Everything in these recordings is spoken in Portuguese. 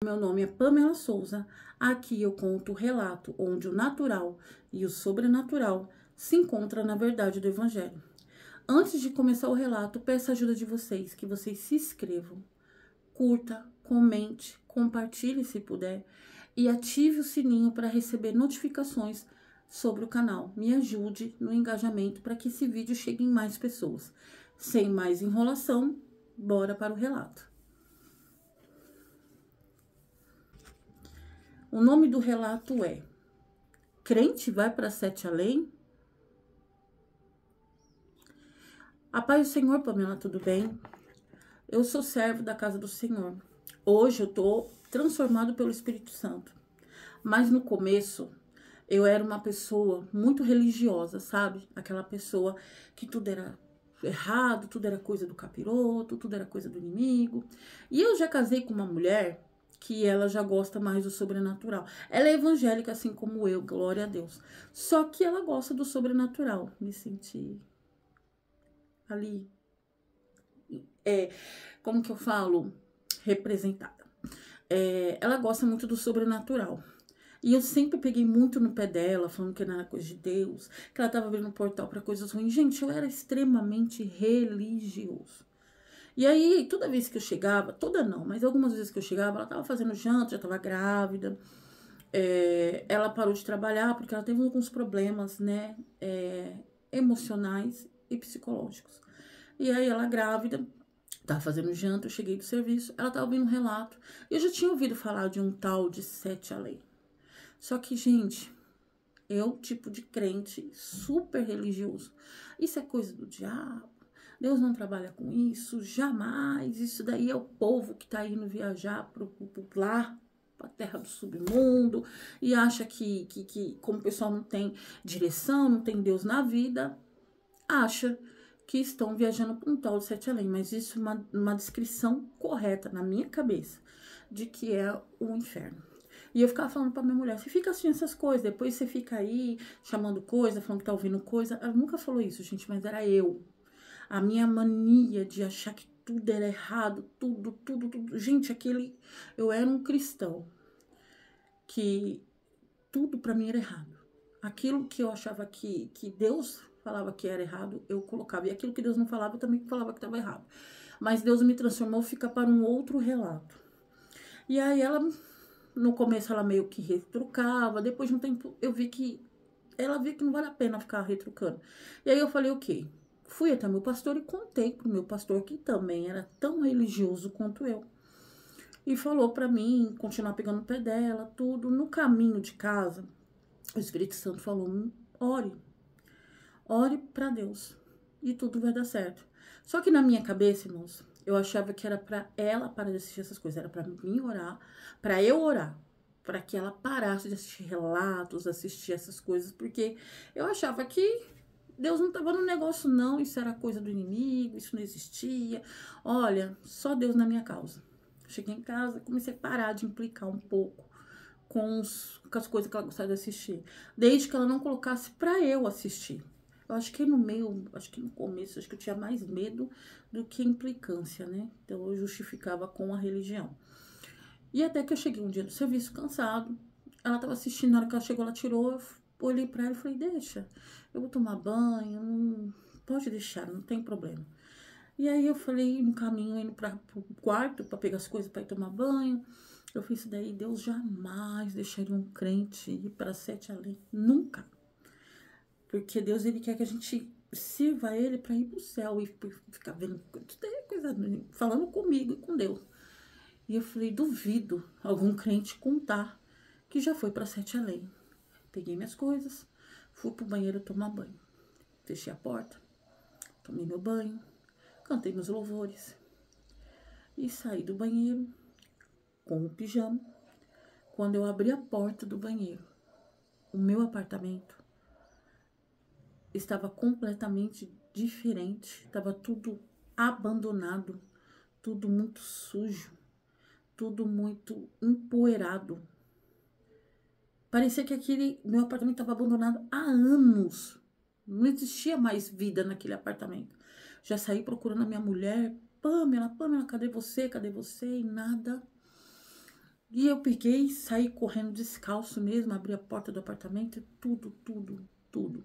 meu nome é Pamela Souza. Aqui eu conto o relato onde o natural e o sobrenatural se encontram na verdade do Evangelho. Antes de começar o relato, peço a ajuda de vocês, que vocês se inscrevam, curta, comente, compartilhe se puder e ative o sininho para receber notificações sobre o canal. Me ajude no engajamento para que esse vídeo chegue em mais pessoas. Sem mais enrolação, bora para o relato. O nome do relato é Crente vai para Sete Além? A paz do Senhor, Pamela, tudo bem? Eu sou servo da casa do Senhor. Hoje eu tô transformado pelo Espírito Santo. Mas no começo, eu era uma pessoa muito religiosa, sabe? Aquela pessoa que tudo era errado, tudo era coisa do capiroto, tudo era coisa do inimigo. E eu já casei com uma mulher que ela já gosta mais do sobrenatural. Ela é evangélica, assim como eu, glória a Deus. Só que ela gosta do sobrenatural. Me senti ali, como que eu falo? Representada. Ela gosta muito do sobrenatural. E eu sempre peguei muito no pé dela, falando que não era coisa de Deus, que ela tava abrindo um portal para coisas ruins. Gente, eu era extremamente religioso. E aí, toda vez que eu chegava, toda não, mas algumas vezes que eu chegava, ela tava fazendo janta, já tava grávida. Ela parou de trabalhar porque ela teve alguns problemas, né, emocionais e psicológicos. E aí, ela grávida, tava fazendo janta, eu cheguei do serviço, ela tava ouvindo um relato. Eu já tinha ouvido falar de um tal de Sete Além. Só que, gente, eu, tipo de crente super religioso. Isso é coisa do diabo. Deus não trabalha com isso, jamais. Isso daí é o povo que tá indo viajar pro lá, pra terra do submundo, e acha que como o pessoal não tem direção, não tem Deus na vida, acha que estão viajando para um tal de Sete Além. Mas isso é uma descrição correta na minha cabeça de que é o inferno. E eu ficava falando pra minha mulher, você fica assistindo essas coisas, depois você fica aí chamando coisa, falando que tá ouvindo coisa. Ela nunca falou isso, gente, mas era eu. A minha mania de achar que tudo era errado, tudo. Gente, eu era um cristão que tudo pra mim era errado. Aquilo que eu achava que Deus falava que era errado, eu colocava. E aquilo que Deus não falava, eu também falava que estava errado. Mas Deus me transformou, fica para um outro relato. E aí no começo ela meio que retrucava, depois de um tempo ela viu que não vale a pena ficar retrucando. E aí eu falei o quê? Fui até meu pastor e contei pro meu pastor, que também era tão religioso quanto eu. E falou pra mim continuar pegando o pé dela, tudo. No caminho de casa, o Espírito Santo falou, ore pra Deus e tudo vai dar certo. Só que na minha cabeça, irmãos, eu achava que era pra ela parar de assistir essas coisas, era pra mim orar, pra eu orar, pra que ela parasse de assistir relatos, assistir essas coisas, porque eu achava que Deus não tava no negócio não, isso era coisa do inimigo, isso não existia. Olha, só Deus na minha causa. Cheguei em casa, comecei a parar de implicar um pouco com as coisas que ela gostava de assistir, desde que ela não colocasse pra eu assistir. Eu acho que no começo, acho que eu tinha mais medo do que implicância, né? Então eu justificava com a religião. E até que eu cheguei um dia do serviço cansado, ela tava assistindo, na hora que ela chegou, ela tirou, eu olhei pra ela e falei, deixa, eu vou tomar banho, não, pode deixar, não tem problema. E aí eu falei, no caminho, indo pro quarto, pra pegar as coisas pra ir tomar banho, eu fiz isso daí, Deus jamais deixaria um crente ir pra Sete Além, nunca. Porque Deus, ele quer que a gente sirva a ele para ir pro céu e ficar vendo coisa, falando comigo e com Deus. E eu falei, duvido algum crente contar que já foi para Sete Além. Peguei minhas coisas, fui pro banheiro tomar banho. Fechei a porta, tomei meu banho, cantei meus louvores e saí do banheiro com o pijama. Quando eu abri a porta do banheiro, o meu apartamento estava completamente diferente, estava tudo abandonado, tudo muito sujo, tudo muito empoeirado. Parecia que aquele meu apartamento estava abandonado há anos. Não existia mais vida naquele apartamento. Já saí procurando a minha mulher, Pamela, cadê você? Cadê você? E nada. E eu peguei, saí correndo descalço mesmo, abri a porta do apartamento, tudo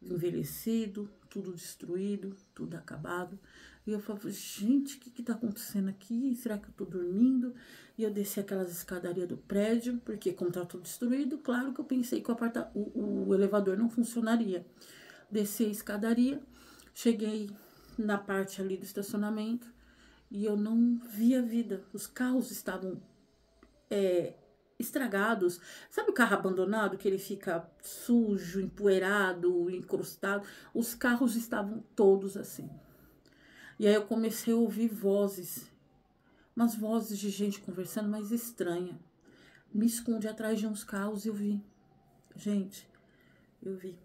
envelhecido, tudo destruído, tudo acabado. E eu falei, gente, o que tá acontecendo aqui? Será que eu tô dormindo? E eu desci aquelas escadarias do prédio, porque como tá tudo destruído, claro que eu pensei que o elevador não funcionaria. Desci a escadaria, cheguei na parte ali do estacionamento e eu não via vida. Os carros estavam estragados. Sabe o carro abandonado que ele fica sujo, empoeirado, encrustado? Os carros estavam todos assim. E aí eu comecei a ouvir vozes, umas vozes de gente conversando, mas estranha. Me escondi atrás de uns carros e eu vi. Gente, eu vi.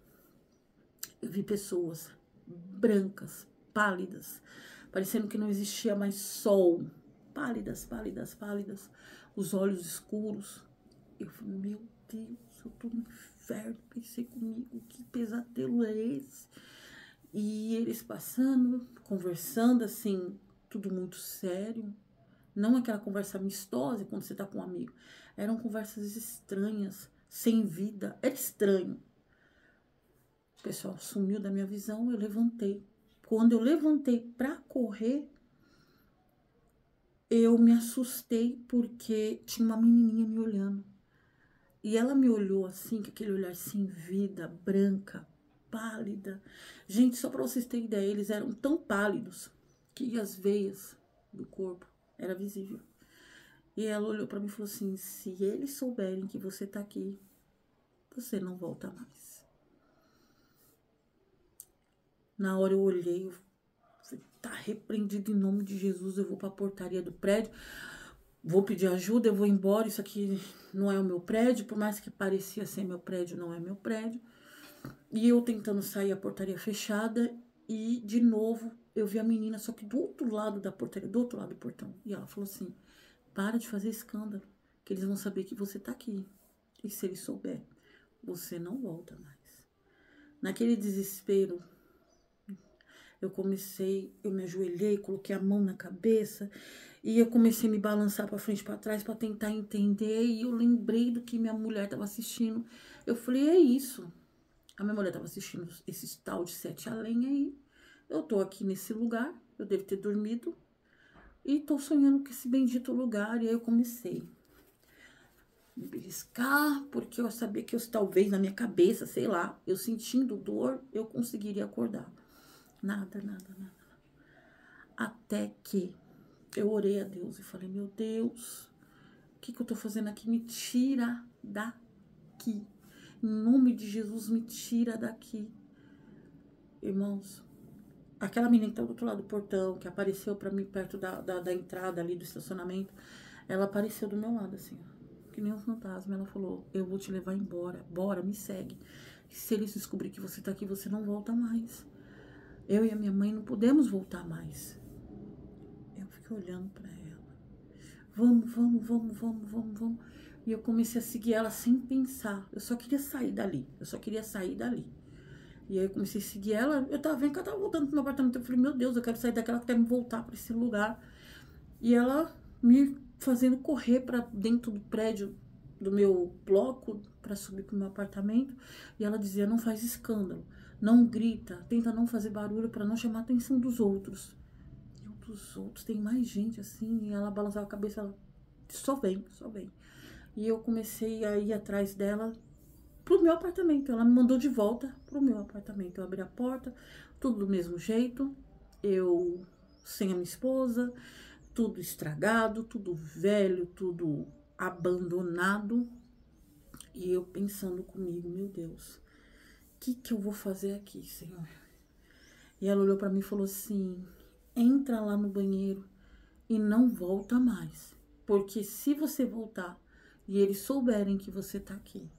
Eu vi pessoas brancas, pálidas, parecendo que não existia mais sol. Pálidas, os olhos escuros. Eu falei, meu Deus, eu tô no inferno. Pensei comigo, que pesadelo é esse? E eles passando, conversando assim, tudo muito sério. Não aquela conversa amistosa quando você tá com um amigo. Eram conversas estranhas, sem vida. Era estranho. O pessoal sumiu da minha visão, eu levantei. Quando eu levantei pra correr, eu me assustei porque tinha uma menininha me olhando. E ela me olhou assim, com aquele olhar sem vida, branca, pálida. Gente, só pra vocês terem ideia, eles eram tão pálidos que as veias do corpo era visível. E ela olhou pra mim e falou assim, se eles souberem que você tá aqui, você não volta mais. Na hora eu olhei, eu falei, tá repreendido em nome de Jesus, eu vou pra portaria do prédio, vou pedir ajuda, eu vou embora, isso aqui não é o meu prédio, por mais que parecia ser meu prédio, não é meu prédio. E eu tentando sair, a portaria fechada, e de novo eu vi a menina, só que do outro lado da portaria, do outro lado do portão. E ela falou assim, para de fazer escândalo, que eles vão saber que você tá aqui. E se eles souberem, você não volta mais. Naquele desespero, eu me ajoelhei, coloquei a mão na cabeça e eu comecei a me balançar para frente e para trás para tentar entender. E eu lembrei do que minha mulher estava assistindo. Eu falei, é isso. A minha mulher estava assistindo esse tal de Sete Além aí. Eu tô aqui nesse lugar, eu devo ter dormido e tô sonhando com esse bendito lugar. E aí eu comecei a me beliscar, porque eu sabia que eu, talvez na minha cabeça, sei lá, eu sentindo dor, eu conseguiria acordar. Nada. Até que eu orei a Deus e falei, meu Deus, o que eu tô fazendo aqui? Me tira daqui. Em nome de Jesus, me tira daqui. Irmãos, aquela menina que tá do outro lado do portão, que apareceu pra mim perto da entrada ali do estacionamento, ela apareceu do meu lado, assim, ó, que nem um fantasma. Ela falou, eu vou te levar embora, bora, me segue. Se eles descobrirem que você tá aqui, você não volta mais. Eu e a minha mãe não podemos voltar mais. Eu fiquei olhando pra ela. Vamos. E eu comecei a seguir ela sem pensar. Eu só queria sair dali. E aí eu comecei a seguir ela. Eu tava vendo que ela tava voltando pro meu apartamento. Eu falei, meu Deus, eu quero sair daquela, que quer me voltar pra esse lugar. E ela me fazendo correr pra dentro do prédio do meu bloco pra subir pro meu apartamento. E ela dizia, não faz escândalo, não grita, tenta não fazer barulho pra não chamar a atenção dos outros. Dos outros, tem mais gente assim. E ela balançava a cabeça, ela, só vem. E eu comecei a ir atrás dela pro meu apartamento. Ela me mandou de volta pro meu apartamento. Eu abri a porta, tudo do mesmo jeito. Eu sem a minha esposa, tudo estragado, tudo velho, tudo abandonado. E eu pensando comigo, meu Deus, o que eu vou fazer aqui, Senhor? E ela olhou pra mim e falou assim, entra lá no banheiro e não volta mais. Porque se você voltar e eles souberem que você tá aqui,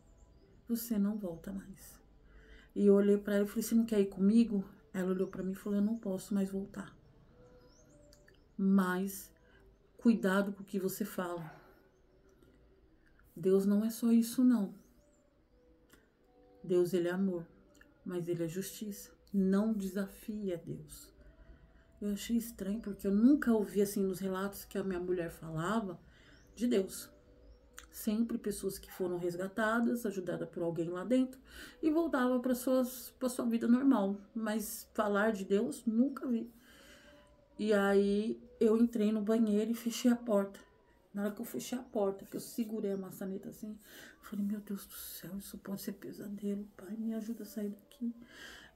você não volta mais. E eu olhei pra ela e falei, você não quer ir comigo? Ela olhou pra mim e falou, eu não posso mais voltar. Mas cuidado com o que você fala. Deus não é só isso, não. Deus, ele é amor, mas ele é justiça. Não desafie a Deus. Eu achei estranho, porque eu nunca ouvi assim nos relatos que a minha mulher falava de Deus. sempre pessoas que foram resgatadas, ajudadas por alguém lá dentro, e voltava para sua vida normal. Mas falar de Deus, nunca vi. E aí eu entrei no banheiro e fechei a porta. Na hora que eu fechei a porta, que eu segurei a maçaneta assim, eu falei, meu Deus do céu, isso pode ser pesadelo. Pai, me ajuda a sair daqui.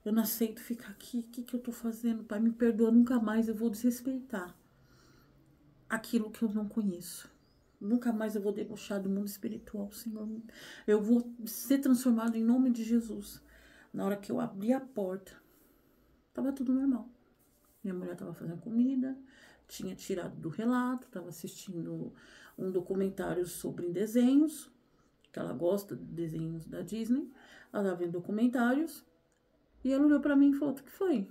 Eu não aceito ficar aqui. O que eu tô fazendo? Pai, me perdoa, nunca mais eu vou desrespeitar aquilo que eu não conheço. Nunca mais eu vou debochar do mundo espiritual, Senhor. Eu vou ser transformado em nome de Jesus. Na hora que eu abri a porta, tava tudo normal. Minha mulher tava fazendo comida, tinha tirado do relato, tava assistindo um documentário sobre desenhos, que ela gosta de desenhos da Disney. Ela tava vendo documentários e ela olhou pra mim e falou, o que foi?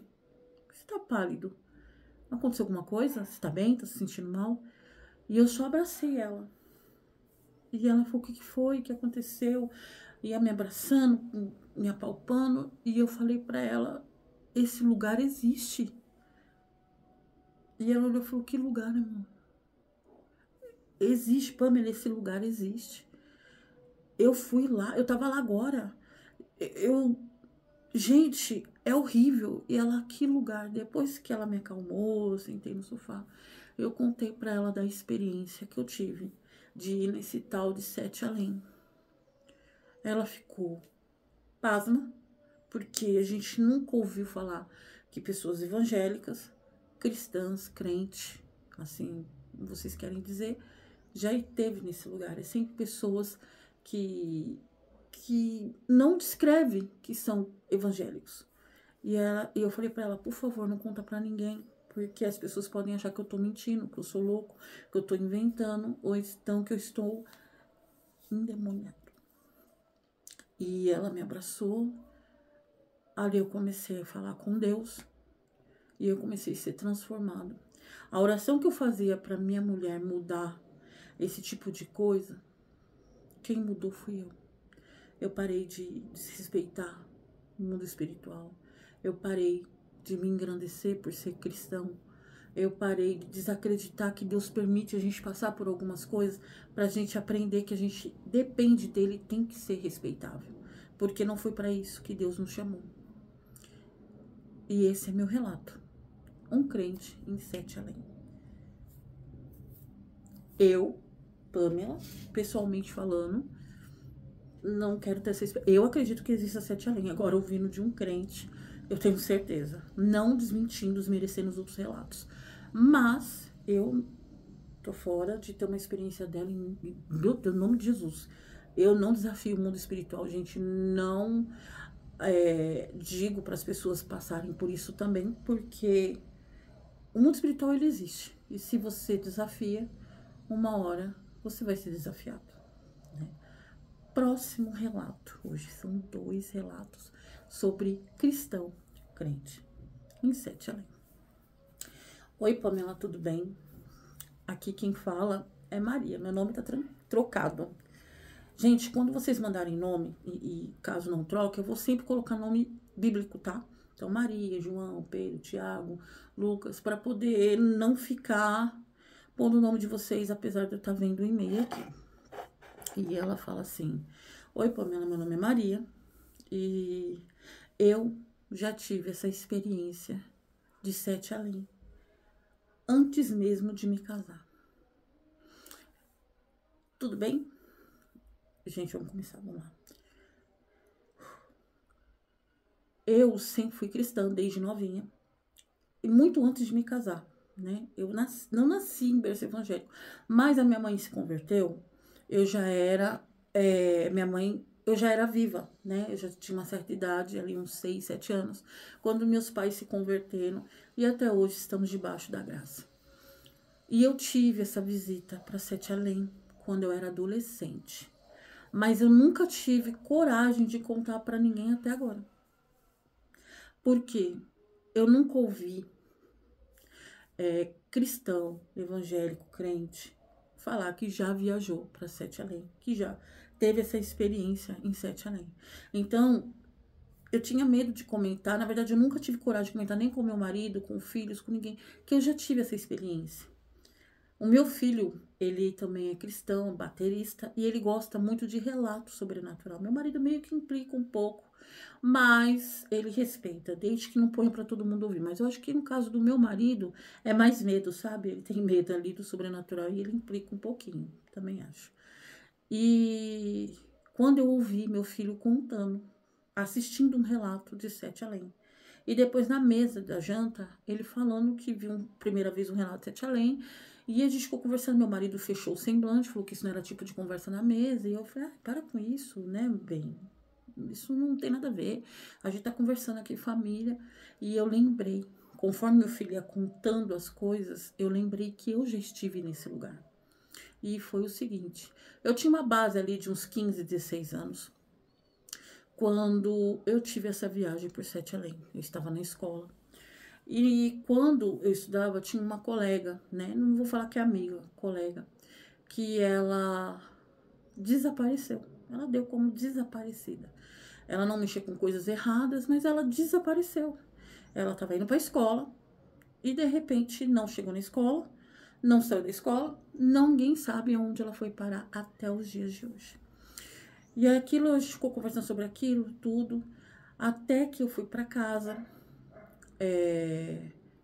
Você tá pálido? Aconteceu alguma coisa? Você tá bem? Tá se sentindo mal? E eu só abracei ela. E ela falou, o que foi? O que aconteceu? Ia me abraçando, me apalpando. E eu falei pra ela, esse lugar existe. E ela olhou e falou, que lugar, amor? Existe, Pamela, esse lugar existe. Eu fui lá, eu tava lá agora. Gente, é horrível. E ela, que lugar? Depois que ela me acalmou, sentei no sofá, eu contei pra ela da experiência que eu tive de ir nesse tal de Sete Além. Ela ficou pasma, porque a gente nunca ouviu falar que pessoas evangélicas, cristãs, crentes, assim, vocês querem dizer, já esteve nesse lugar. É sempre pessoas que não descrevem que são evangélicos. E eu falei pra ela, por favor, não conta pra ninguém, porque as pessoas podem achar que eu tô mentindo, que eu sou louco, que eu tô inventando, ou então que eu estou endemoniado. E ela me abraçou. Ali eu comecei a falar com Deus e eu comecei a ser transformado. A oração que eu fazia para minha mulher mudar esse tipo de coisa, quem mudou fui eu. Eu parei de desrespeitar o mundo espiritual. Eu parei de me engrandecer por ser cristão. Eu parei de desacreditar que Deus permite a gente passar por algumas coisas para a gente aprender que a gente depende dele e tem que ser respeitável. Porque não foi para isso que Deus nos chamou. E esse é meu relato. Um crente em Sete Além. Eu, Pamela, pessoalmente falando, não quero ter essa experiência. Eu acredito que exista Sete Além. Agora, ouvindo de um crente, eu tenho certeza. Não desmentindo, desmerecendo os outros relatos. Mas eu tô fora de ter uma experiência dela em nome de Jesus. Eu não desafio o mundo espiritual, gente. Não digo para as pessoas passarem por isso também, porque o mundo espiritual, ele existe. E se você desafia, uma hora você vai ser desafiado, né? Próximo relato. Hoje são 2 relatos sobre cristão, crente, em Sete Além. Oi, Pamela, tudo bem? Aqui quem fala é Maria. Meu nome tá trocado. Gente, quando vocês mandarem nome, e caso não troque, eu vou sempre colocar nome bíblico, tá? Então, Maria, João, Pedro, Tiago, Lucas, para poder não ficar pondo o nome de vocês, apesar de eu estar vendo o e-mail aqui. E ela fala assim, oi, Pamela, meu nome é Maria, e eu já tive essa experiência de Sete Além, antes mesmo de me casar. Tudo bem? Gente, vamos começar, vamos lá. Eu sempre fui cristã, desde novinha, e muito antes de me casar, né? Eu não nasci em berço evangélico, mas a minha mãe se converteu, eu já era, eu já era viva, né? Eu já tinha uma certa idade, ali uns 6, 7 anos, quando meus pais se converteram, e até hoje estamos debaixo da graça. E eu tive essa visita para Sete Além, quando eu era adolescente. Mas eu nunca tive coragem de contar para ninguém até agora. Por quê? Eu nunca ouvi cristão, evangélico, crente, falar que já viajou para Sete Além, que já teve essa experiência em Sete Além. Então, eu tinha medo de comentar, na verdade eu nunca tive coragem de comentar, nem com meu marido, com filhos, com ninguém, que eu já tive essa experiência. O meu filho, ele também é cristão, baterista, e ele gosta muito de relato sobrenatural. Meu marido meio que implica um pouco, mas ele respeita, desde que não ponha para todo mundo ouvir. Mas eu acho que no caso do meu marido, é mais medo, sabe? Ele tem medo ali do sobrenatural e ele implica um pouquinho, também acho. E quando eu ouvi meu filho contando, assistindo um relato de Sete Além, e depois na mesa da janta, ele falando que viu primeira vez um relato de Sete Além, e a gente ficou conversando, meu marido fechou o semblante, falou que isso não era tipo de conversa na mesa, e eu falei, para com isso, né, bem, isso não tem nada a ver, a gente tá conversando aqui família, e eu lembrei, conforme meu filho ia contando as coisas, eu lembrei que eu já estive nesse lugar. E foi o seguinte, eu tinha uma base ali de uns 15, 16 anos, quando eu tive essa viagem por Sete Além. Eu estava na escola. E quando eu estudava, tinha uma colega, né? Não vou falar que é amiga, colega, que ela desapareceu. Ela deu como desaparecida. Ela não mexia com coisas erradas, mas ela desapareceu. Ela estava indo para a escola e de repente não chegou na escola, não saiu da escola, ninguém sabe onde ela foi parar até os dias de hoje. E aquilo, a gente ficou conversando sobre aquilo, tudo, até que eu fui para casa,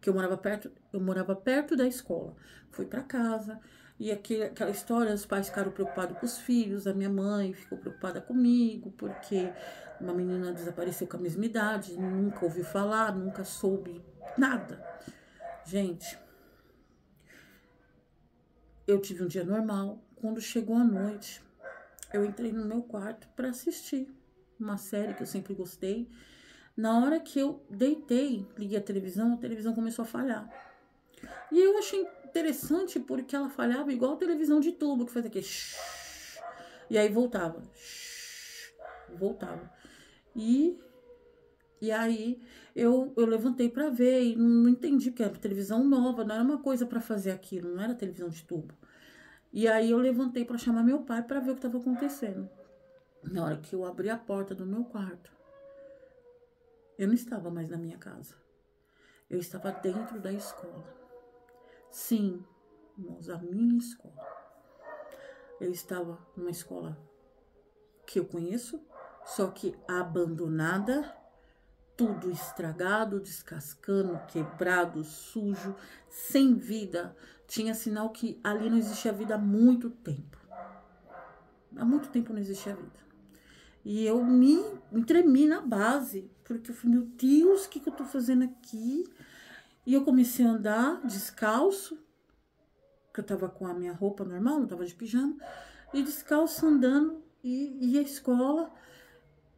que eu morava perto da escola. Fui para casa, e aquela história, os pais ficaram preocupados com os filhos, a minha mãe ficou preocupada comigo, porque uma menina desapareceu com a mesma idade, nunca ouviu falar, nunca soube nada. Gente, eu tive um dia normal, quando chegou a noite, eu entrei no meu quarto para assistir uma série que eu sempre gostei. Na hora que eu deitei, liguei a televisão começou a falhar. E eu achei interessante porque ela falhava igual a televisão de tubo, que fazia aqui, shhh, e aí voltava, shhh, voltava. E aí eu levantei para ver e não entendi, porque era televisão nova, não era uma coisa para fazer aquilo, não era televisão de tubo. E aí eu levantei para chamar meu pai para ver o que estava acontecendo. Na hora que eu abri a porta do meu quarto, eu não estava mais na minha casa. Eu estava dentro da escola. Sim, irmãos, a minha escola. Eu estava numa escola que eu conheço, só que abandonada, tudo estragado, descascando, quebrado, sujo, sem vida. Tinha sinal que ali não existia vida há muito tempo. Há muito tempo não existia vida. E eu me tremi na base, porque eu falei, meu Deus, o que eu tô fazendo aqui? E eu comecei a andar descalço, porque eu tava com a minha roupa normal, não tava de pijama, e descalço andando, e a escola,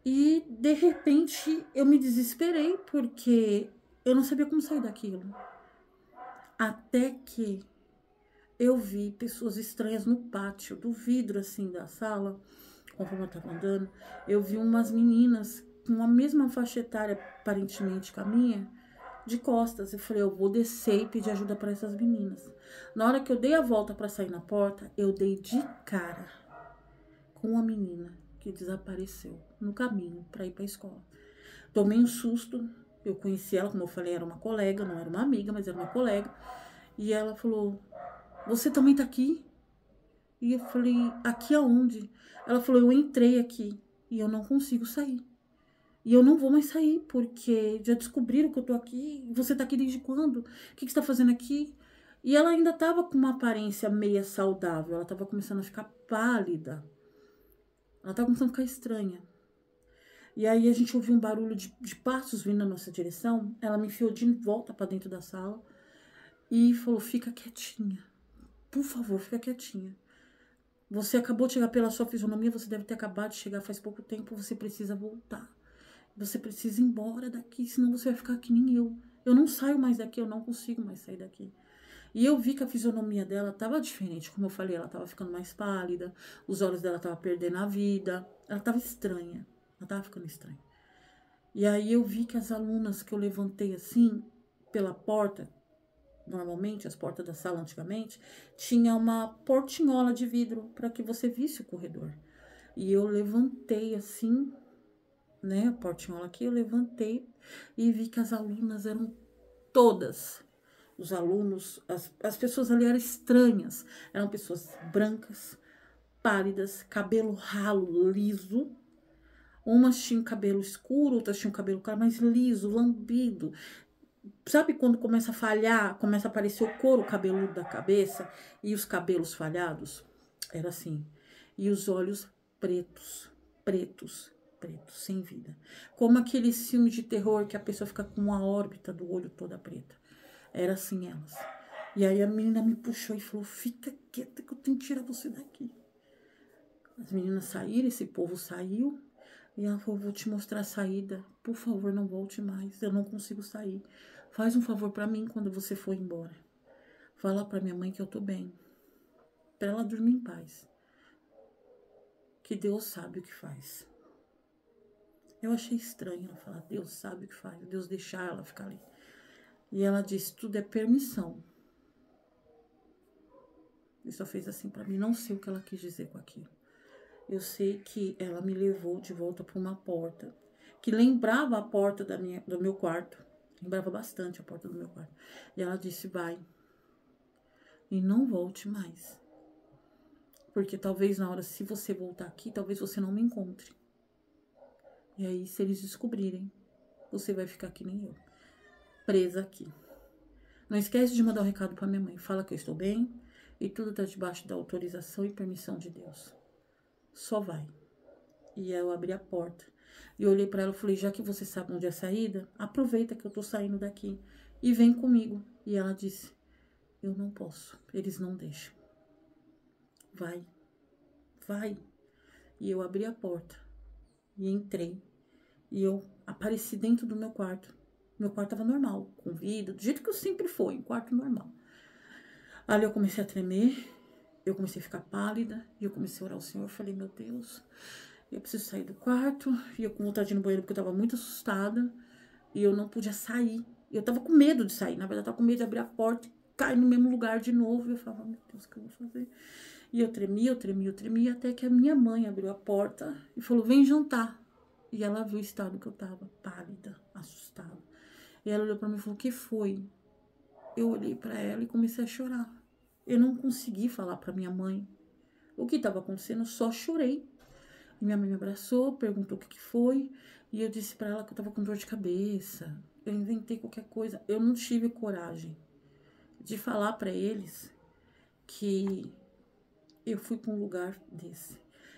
e de repente eu me desesperei, porque eu não sabia como sair daquilo. Até que eu vi pessoas estranhas no pátio, do vidro assim da sala, conforme eu tava andando, eu vi umas meninas com a mesma faixa etária, aparentemente com a minha, de costas. Eu falei, eu vou descer e pedir ajuda para essas meninas. Na hora que eu dei a volta para sair na porta, eu dei de cara com uma menina que desapareceu no caminho para ir para a escola. Tomei um susto, eu conheci ela, como eu falei, era uma colega, não era uma amiga, mas era uma colega. E ela falou, você também tá aqui? E eu falei, aqui aonde? Ela falou, eu entrei aqui e eu não consigo sair. E eu não vou mais sair, porque já descobriram que eu tô aqui. Você tá aqui desde quando? O que você tá fazendo aqui? E ela ainda tava com uma aparência meia saudável. Ela tava começando a ficar pálida. Ela tava começando a ficar estranha. E aí a gente ouviu um barulho de passos vindo na nossa direção. Ela me enfiou de volta pra dentro da sala e falou, fica quietinha. Por favor, fica quietinha. Você acabou de chegar, pela sua fisionomia, você deve ter acabado de chegar faz pouco tempo, você precisa voltar. Você precisa ir embora daqui, senão você vai ficar que nem eu. Eu não saio mais daqui, eu não consigo mais sair daqui. E eu vi que a fisionomia dela estava diferente, como eu falei, ela estava ficando mais pálida, os olhos dela estavam perdendo a vida, ela estava estranha, ela estava ficando estranha. E aí eu vi que as alunas que eu levantei assim, pela porta, normalmente, as portas da sala antigamente, tinha uma portinhola de vidro para que você visse o corredor. E eu levantei assim, né, a portinhola aqui, eu levantei e vi que as alunas eram todas os alunos, as pessoas ali eram estranhas. Eram pessoas brancas, pálidas, cabelo ralo, liso. Umas tinham cabelo escuro, outras tinham cabelo claro, mas liso, lambido. Sabe quando começa a falhar, começa a aparecer o couro cabeludo da cabeça e os cabelos falhados? Era assim. E os olhos pretos, pretos, pretos, sem vida. Como aqueles filmes de terror que a pessoa fica com uma órbita do olho toda preta. Era assim elas. E aí a menina me puxou e falou, fica quieta que eu tenho que tirar você daqui. As meninas saíram, esse povo saiu. E ela falou, vou te mostrar a saída. Por favor, não volte mais. Eu não consigo sair. Faz um favor pra mim quando você for embora. Fala pra minha mãe que eu tô bem. Pra ela dormir em paz. Que Deus sabe o que faz. Eu achei estranho ela falar, Deus sabe o que faz. Deus deixar ela ficar ali. E ela disse, tudo é permissão. E só fez assim pra mim. Não sei o que ela quis dizer com aquilo. Eu sei que ela me levou de volta para uma porta que lembrava a porta do meu quarto. Lembrava bastante a porta do meu quarto. E ela disse, vai. E não volte mais. Porque talvez na hora, se você voltar aqui, talvez você não me encontre. E aí, se eles descobrirem, você vai ficar que nem eu. Presa aqui. Não esquece de mandar um recado para minha mãe. Fala que eu estou bem. E tudo tá debaixo da autorização e permissão de Deus. Só vai. E eu abri a porta. E eu olhei pra ela e falei, já que você sabe onde é a saída, aproveita que eu tô saindo daqui e vem comigo. E ela disse, eu não posso, eles não deixam. Vai, vai. E eu abri a porta e entrei. E eu apareci dentro do meu quarto. Meu quarto tava normal, com vida, do jeito que eu sempre fui, um quarto normal. Ali eu comecei a tremer, eu comecei a ficar pálida, e eu comecei a orar ao Senhor. Eu falei, meu Deus, eu preciso sair do quarto. E eu com vontade de ir no banheiro porque eu tava muito assustada. E eu não podia sair. Eu tava com medo de sair. Na verdade, eu tava com medo de abrir a porta e cair no mesmo lugar de novo. E eu falava, meu Deus, o que eu vou fazer? E eu tremia, eu tremia, eu tremia. Até que a minha mãe abriu a porta e falou, vem jantar. E ela viu o estado que eu tava, pálida, assustada. E ela olhou pra mim e falou, o que foi? Eu olhei pra ela e comecei a chorar. Eu não consegui falar pra minha mãe o que tava acontecendo, eu só chorei. E minha mãe me abraçou, perguntou o que foi. E eu disse pra ela que eu tava com dor de cabeça. Eu inventei qualquer coisa. Eu não tive coragem de falar pra eles que eu fui pra um lugar desse.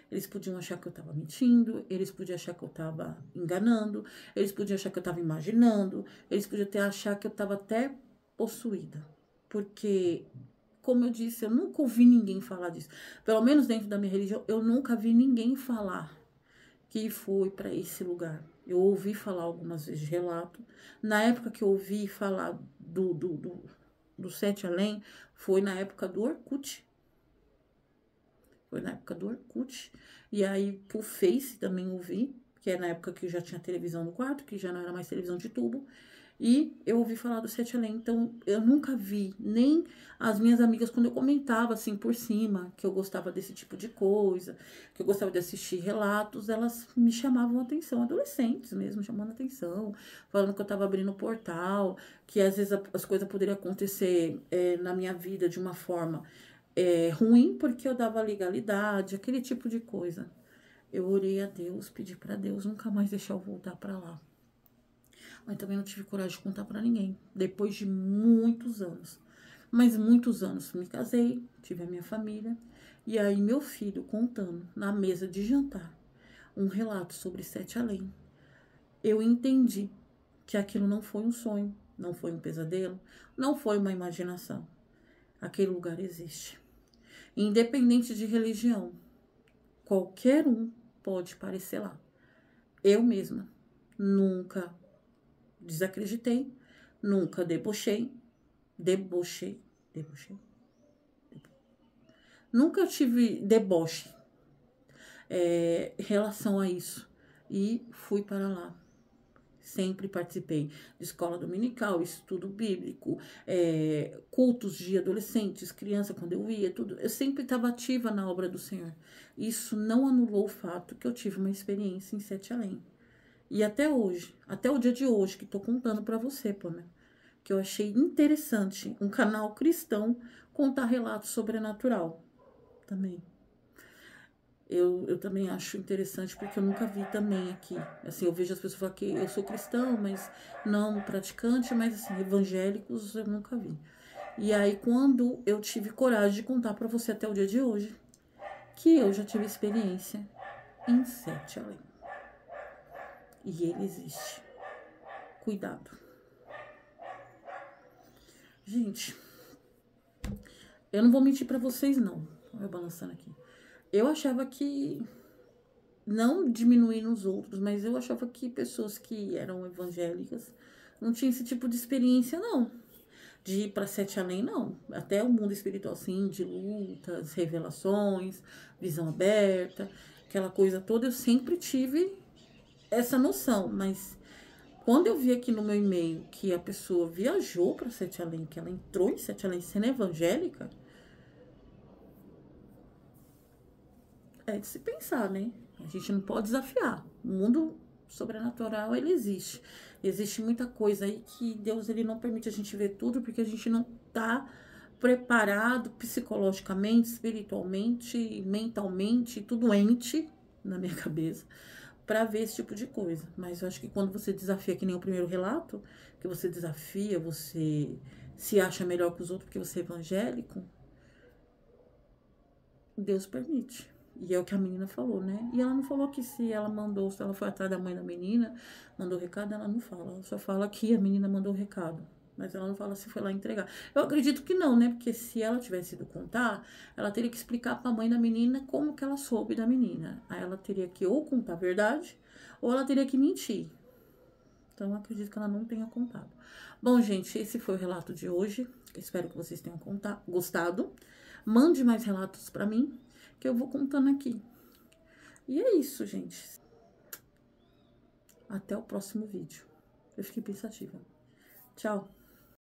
Eles podiam achar que eu tava mentindo, eles podiam achar que eu tava enganando, eles podiam achar que eu tava imaginando, eles podiam até achar que eu tava até possuída. Porque, como eu disse, eu nunca ouvi ninguém falar disso. Pelo menos dentro da minha religião, eu nunca vi ninguém falar que foi para esse lugar. Eu ouvi falar algumas vezes de relato. Na época que eu ouvi falar do Sete Além, foi na época do Orkut. Foi na época do Orkut. E aí, pro Face também ouvi, que é na época que eu já tinha televisão no quarto, que já não era mais televisão de tubo. E eu ouvi falar do Sete Além, então eu nunca vi, nem as minhas amigas, quando eu comentava assim por cima, que eu gostava desse tipo de coisa, que eu gostava de assistir relatos, elas me chamavam a atenção, adolescentes mesmo, chamando a atenção, falando que eu tava abrindo portal, que às vezes as coisas poderiam acontecer na minha vida de uma forma ruim, porque eu dava legalidade, aquele tipo de coisa. Eu orei a Deus, pedi pra Deus nunca mais deixar eu voltar pra lá. Mas também não tive coragem de contar pra ninguém. Depois de muitos anos. Mas muitos anos. Me casei, tive a minha família. E aí meu filho contando na mesa de jantar um relato sobre Sete Além. Eu entendi que aquilo não foi um sonho, não foi um pesadelo, não foi uma imaginação. Aquele lugar existe. Independente de religião, qualquer um pode aparecer lá. Eu mesma nunca desacreditei, nunca debochei. Nunca tive deboche em relação a isso. E fui para lá. Sempre participei de escola dominical, estudo bíblico, cultos de adolescentes, criança, quando eu ia, tudo. Eu sempre estava ativa na obra do Senhor. Isso não anulou o fato que eu tive uma experiência em Sete Além. E até hoje, até o dia de hoje, que tô contando pra você, Pamela, que eu achei interessante um canal cristão contar relatos sobrenatural também. Eu também acho interessante, porque eu nunca vi também aqui. Assim, eu vejo as pessoas falar que eu sou cristão, mas não praticante, mas assim, evangélicos eu nunca vi. E aí, quando eu tive coragem de contar pra você até o dia de hoje, que eu já tive experiência em 7 além. E ele existe. Cuidado. Gente, eu não vou mentir pra vocês, não. Olha eu balançando aqui. Eu achava que, não diminuindo os outros, mas eu achava que pessoas que eram evangélicas não tinham esse tipo de experiência, não. De ir pra 7 além, não. Até o mundo espiritual, sim, de lutas, revelações, visão aberta, aquela coisa toda, eu sempre tive essa noção, mas quando eu vi aqui no meu e-mail que a pessoa viajou para 7 além, que ela entrou em 7 além sendo evangélica, é de se pensar, né? A gente não pode desafiar. O mundo sobrenatural, ele existe. Existe muita coisa aí que Deus, ele não permite a gente ver tudo, porque a gente não tá preparado psicologicamente, espiritualmente, mentalmente, tudo doente na minha cabeça, para ver esse tipo de coisa. Mas eu acho que quando você desafia, que nem o primeiro relato, que você desafia, você se acha melhor que os outros porque você é evangélico, Deus permite. E é o que a menina falou, né? E ela não falou que se ela mandou, se ela foi atrás da mãe da menina, mandou recado, ela não fala. Ela só fala que a menina mandou o recado. Mas ela não fala se foi lá entregar. Eu acredito que não, né? Porque se ela tivesse ido contar, ela teria que explicar pra mãe da menina como que ela soube da menina. Aí ela teria que ou contar a verdade, ou ela teria que mentir. Então, eu acredito que ela não tenha contado. Bom, gente, esse foi o relato de hoje. Espero que vocês tenham gostado. Mande mais relatos pra mim, que eu vou contando aqui. E é isso, gente. Até o próximo vídeo. Eu fiquei pensativa. Tchau.